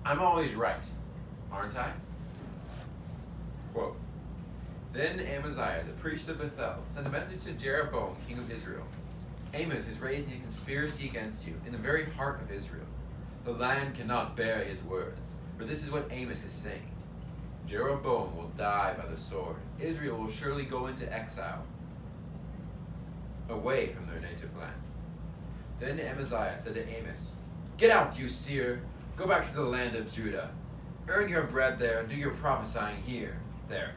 I'm always right, aren't I? Quote, Then Amaziah, the priest of Bethel, sent a message to Jeroboam, king of Israel. Amos is raising a conspiracy against you in the very heart of Israel. The land cannot bear his words, for this is what Amos is saying. Jeroboam will die by the sword. Israel will surely go into exile, away from their native land. Then Amaziah said to Amos, Get out, you seer! Go back to the land of Judah. Earn your bread there and do your prophesying there.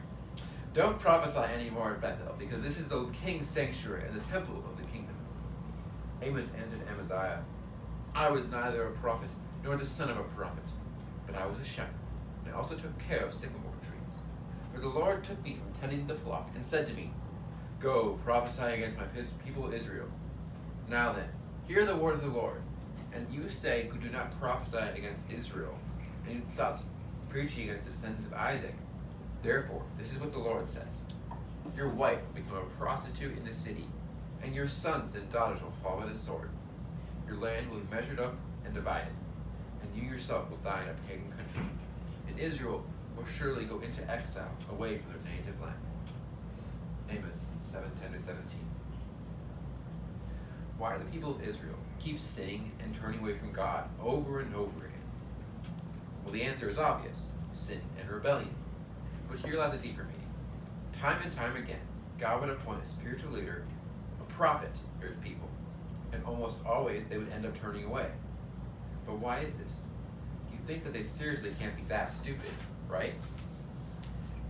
Don't prophesy anymore at Bethel, because this is the king's sanctuary and the temple of the kingdom. Amos answered Amaziah, I was neither a prophet nor the son of a prophet, but I was a shepherd, and I also took care of sycamore trees. For the Lord took me from tending the flock and said to me, Go, prophesy against my people Israel. Now then, hear the word of the Lord. And you say, who do not prophesy against Israel, and you stop preaching against the descendants of Isaac. Therefore, this is what the Lord says. Your wife will become a prostitute in the city, and your sons and daughters will fall by the sword. Your land will be measured up and divided, and you yourself will die in a pagan country. And Israel will surely go into exile away from their native land. Amos 7:10-17. Why do the people of Israel keep sinning and turning away from God over and over again? Well, the answer is obvious: sin and rebellion. But here lies a deeper meaning. Time and time again, God would appoint a spiritual leader, a prophet, for his people, and almost always they would end up turning away. But why is this? You think that they seriously can't be that stupid, right?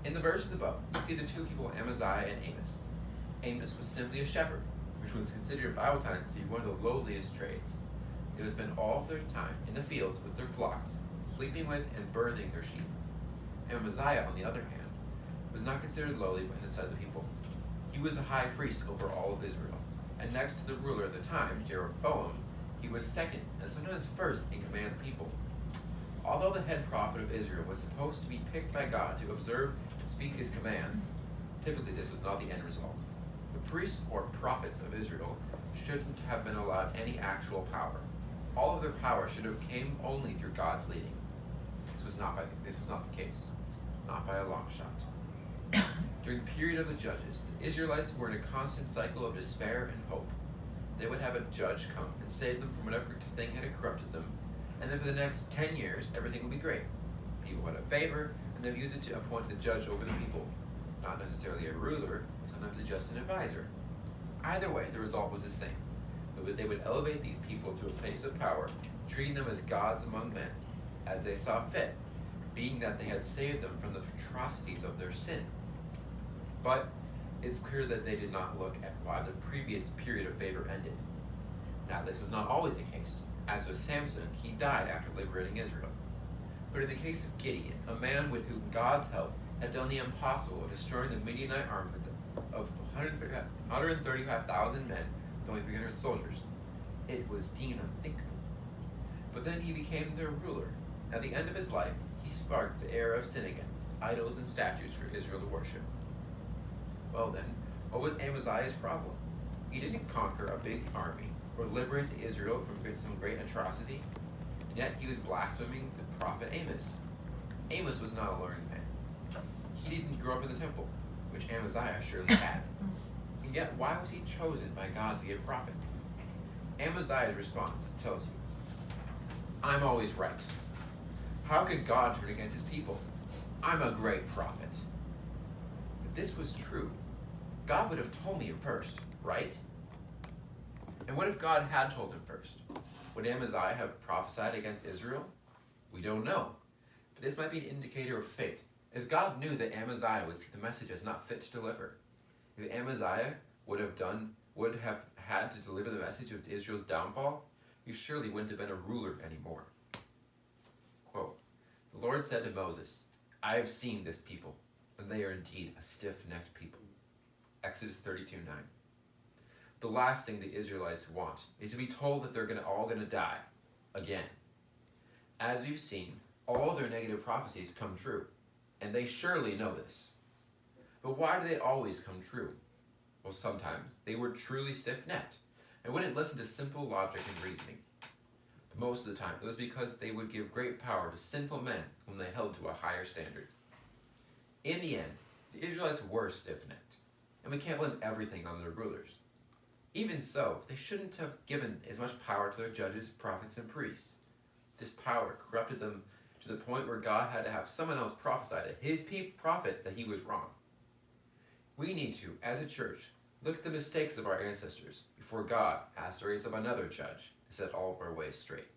In the verses above, you see the two people, Amaziah and Amos. Amos was simply a shepherd, which was considered by Bible times to be one of the lowliest trades. They would spend all of their time in the fields with their flocks, sleeping with and birthing their sheep. Amaziah, on the other hand, was not considered lowly in the sight of the people. He was the high priest over all of Israel, and next to the ruler at the time, Jeroboam, he was second and sometimes first in command of the people. Although the head prophet of Israel was supposed to be picked by God to observe and speak his commands, typically this was not the end result. The priests or prophets of Israel shouldn't have been allowed any actual power. All of their power should have came only through God's leading. This was not the case, not by a long shot. During the period of the judges, the Israelites were in a constant cycle of despair and hope. They would have a judge come and save them from whatever thing had corrupted them, and then for the next 10 years, everything would be great. People would have favor, and they'd use it to appoint the judge over the people. Not necessarily a ruler, sometimes just an advisor. Either way, the result was the same. They would elevate these people to a place of power, treating them as gods among men, as they saw fit, being that they had saved them from the atrocities of their sin. But it's clear that they did not look at why the previous period of favor ended. Now, this was not always the case. As with Samson, he died after liberating Israel. But in the case of Gideon, a man with whom God's help had done the impossible of destroying the Midianite army of 135,000 men with only 300 soldiers, it was deemed unthinkable. But then he became their ruler. At the end of his life, he sparked the era of sin again, idols and statues for Israel to worship. Well then, what was Amaziah's problem? He didn't conquer a big army or liberate Israel from some great atrocity, and yet he was blaspheming the prophet Amos. Amos was not a learned man. He didn't grow up in the temple, which Amaziah surely had. And yet, why was he chosen by God to be a prophet? Amaziah's response tells you, I'm always right. How could God turn against his people? I'm a great prophet. If this was true, God would have told me first, right? And what if God had told him first? Would Amaziah have prophesied against Israel? We don't know. But this might be an indicator of fate, as God knew that Amaziah would see the message as not fit to deliver. If Amaziah would have had to deliver the message of Israel's downfall, he surely wouldn't have been a ruler anymore. Quote, the Lord said to Moses, I have seen this people, and they are indeed a stiff-necked people. Exodus 32:9. The last thing the Israelites want is to be told that they're all going to die again. As we've seen, all their negative prophecies come true, and they surely know this. But why do they always come true? Well, sometimes they were truly stiff-necked and wouldn't listen to simple logic and reasoning. But Most of the time, it was because they would give great power to sinful men whom they held to a higher standard. In the end, the Israelites were stiff-necked, and we can't blame everything on their rulers. Even so, they shouldn't have given as much power to their judges, prophets, and priests. This power corrupted them to the point where God had to have someone else prophesy to his prophet that he was wrong. We need to, as a church, look at the mistakes of our ancestors before God has to raise up another judge to set all of our ways straight.